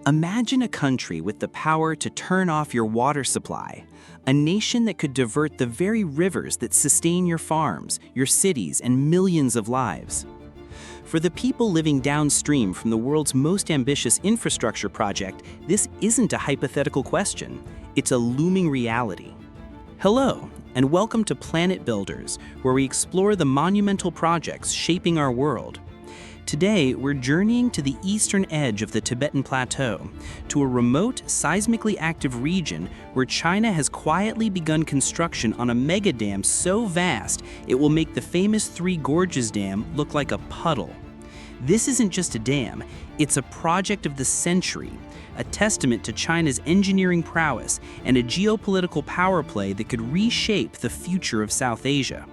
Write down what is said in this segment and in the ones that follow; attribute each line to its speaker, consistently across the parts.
Speaker 1: Imagine a country with the power to turn off your water supply, a nation that could divert the very rivers that sustain your farms, your cities, and millions of lives. For the people living downstream from the world's most ambitious infrastructure project, this isn't a hypothetical question, it's a looming reality. Hello, and welcome to Planet Builders, where we explore the monumental projects shaping our world. Today, we're journeying to the eastern edge of the Tibetan Plateau, to a remote, seismically active region where China has quietly begun construction on a mega dam so vast it will make the famous Three Gorges Dam look like a puddle. This isn't just a dam, it's a project of the century, a testament to China's engineering prowess and a geopolitical power play that could reshape the future of South Asia.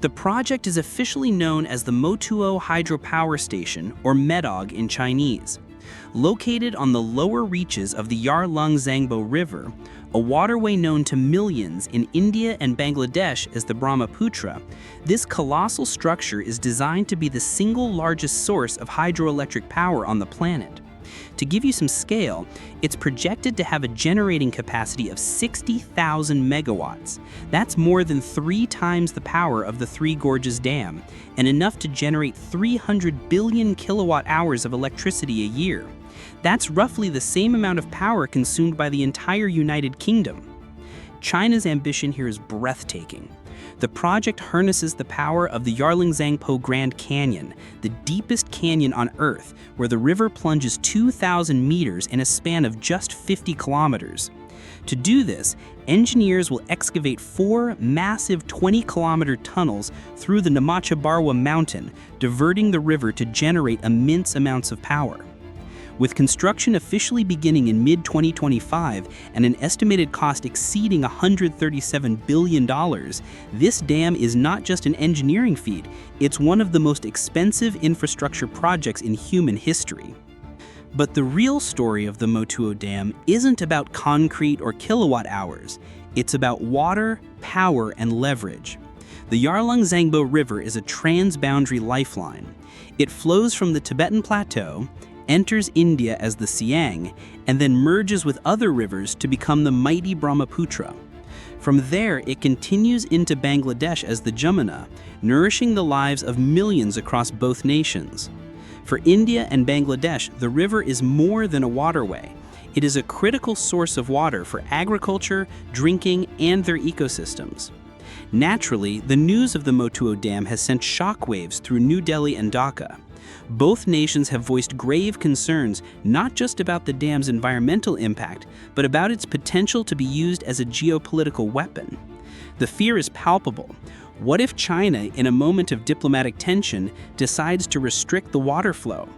Speaker 1: The project is officially known as the Motuo Hydropower Station, or MEDOG in Chinese. Located on the lower reaches of the Yarlung Zangbo River, a waterway known to millions in India and Bangladesh as the Brahmaputra, this colossal structure is designed to be the single largest source of hydroelectric power on the planet. To give you some scale, it's projected to have a generating capacity of 60,000 megawatts. That's more than 3 times the power of the Three Gorges Dam, and enough to generate 300 billion kilowatt hours of electricity a year. That's roughly the same amount of power consumed by the entire United Kingdom. China's ambition here is breathtaking. The project harnesses the power of the Yarlung Zangbo Grand Canyon, the deepest canyon on Earth, where the river plunges 2,000 meters in a span of just 50 kilometers. To do this, engineers will excavate 4 massive 20-kilometer tunnels through the Namachabarwa mountain, diverting the river to generate immense amounts of power. With construction officially beginning in mid-2025 and an estimated cost exceeding $137 billion, this dam is not just an engineering feat, it's one of the most expensive infrastructure projects in human history. But the real story of the Motuo Dam isn't about concrete or kilowatt hours, it's about water, power, and leverage. The Yarlung Zangbo River is a transboundary lifeline. It flows from the Tibetan Plateau, enters India as the Siang, and then merges with other rivers to become the mighty Brahmaputra. From there, it continues into Bangladesh as the Jamuna, nourishing the lives of millions across both nations. For India and Bangladesh, the river is more than a waterway. It is a critical source of water for agriculture, drinking, and their ecosystems. Naturally, the news of the Motuo Dam has sent shockwaves through New Delhi and Dhaka. Both nations have voiced grave concerns not just about the dam's environmental impact, but about its potential to be used as a geopolitical weapon. The fear is palpable. What if China, in a moment of diplomatic tension, decides to restrict the water flow?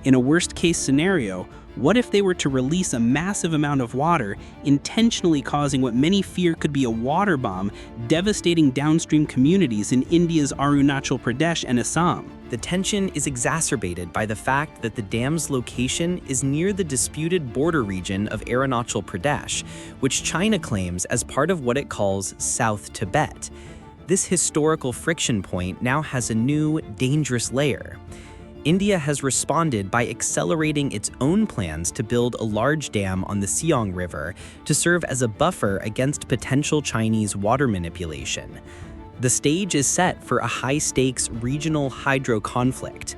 Speaker 1: In a worst-case scenario, what if they were to release a massive amount of water, intentionally causing what many fear could be a water bomb, devastating downstream communities in India's Arunachal Pradesh and Assam?
Speaker 2: The tension is exacerbated by the fact that the dam's location is near the disputed border region of Arunachal Pradesh, which China claims as part of what it calls South Tibet. This historical friction point now has a new, dangerous layer. India has responded by accelerating its own plans to build a large dam on the Siang River to serve as a buffer against potential Chinese water manipulation. The stage is set for a high-stakes regional hydro conflict.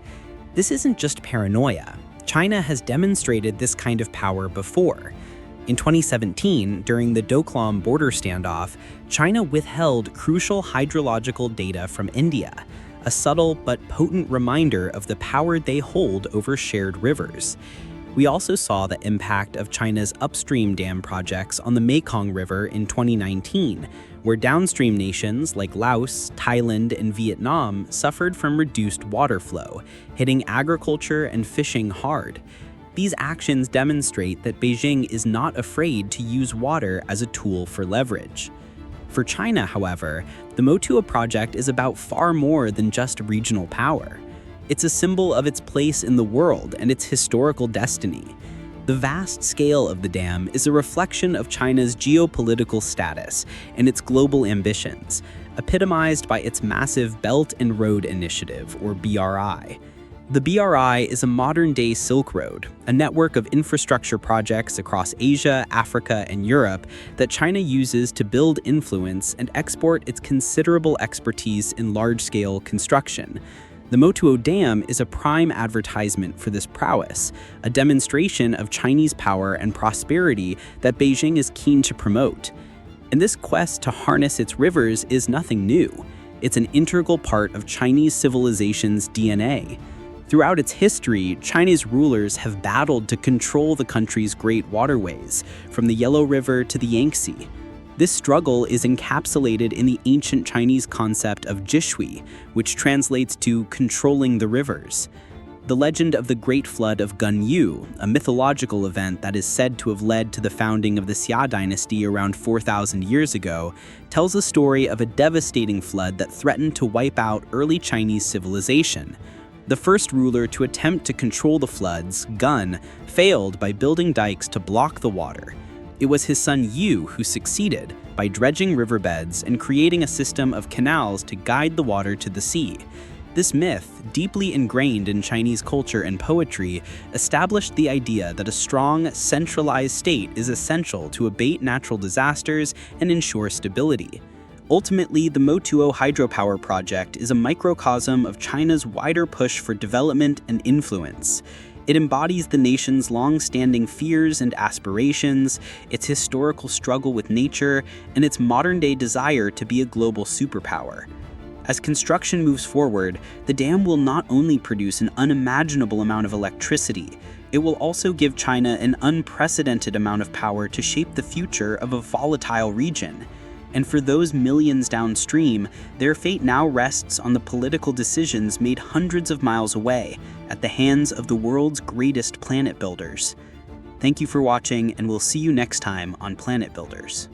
Speaker 2: This isn't just paranoia. China has demonstrated this kind of power before. In 2017, during the Doklam border standoff, China withheld crucial hydrological data from India, a subtle but potent reminder of the power they hold over shared rivers. We also saw the impact of China's upstream dam projects on the Mekong River in 2019, where downstream nations like Laos, Thailand, and Vietnam suffered from reduced water flow, hitting agriculture and fishing hard. These actions demonstrate that Beijing is not afraid to use water as a tool for leverage. For China, however, the Motuo project is about far more than just regional power. It's a symbol of its place in the world and its historical destiny. The vast scale of the dam is a reflection of China's geopolitical status and its global ambitions, epitomized by its massive Belt and Road Initiative, or BRI. The BRI is a modern-day Silk Road, a network of infrastructure projects across Asia, Africa, and Europe that China uses to build influence and export its considerable expertise in large-scale construction. The Motuo Dam is a prime advertisement for this prowess, a demonstration of Chinese power and prosperity that Beijing is keen to promote. And this quest to harness its rivers is nothing new. It's an integral part of Chinese civilization's DNA. Throughout its history, Chinese rulers have battled to control the country's great waterways, from the Yellow River to the Yangtze. This struggle is encapsulated in the ancient Chinese concept of jishui, which translates to controlling the rivers. The legend of the Great Flood of Gunyu, a mythological event that is said to have led to the founding of the Xia dynasty around 4,000 years ago, tells a story of a devastating flood that threatened to wipe out early Chinese civilization. The first ruler to attempt to control the floods, Gun, failed by building dikes to block the water. It was his son Yu who succeeded by dredging riverbeds and creating a system of canals to guide the water to the sea. This myth, deeply ingrained in Chinese culture and poetry, established the idea that a strong, centralized state is essential to abate natural disasters and ensure stability. Ultimately, the Motuo Hydropower project is a microcosm of China's wider push for development and influence. It embodies the nation's long-standing fears and aspirations, its historical struggle with nature, and its modern-day desire to be a global superpower. As construction moves forward, the dam will not only produce an unimaginable amount of electricity, it will also give China an unprecedented amount of power to shape the future of a volatile region. And for those millions downstream, their fate now rests on the political decisions made hundreds of miles away at the hands of the world's greatest planet builders. Thank you for watching, and we'll see you next time on Planet Builders.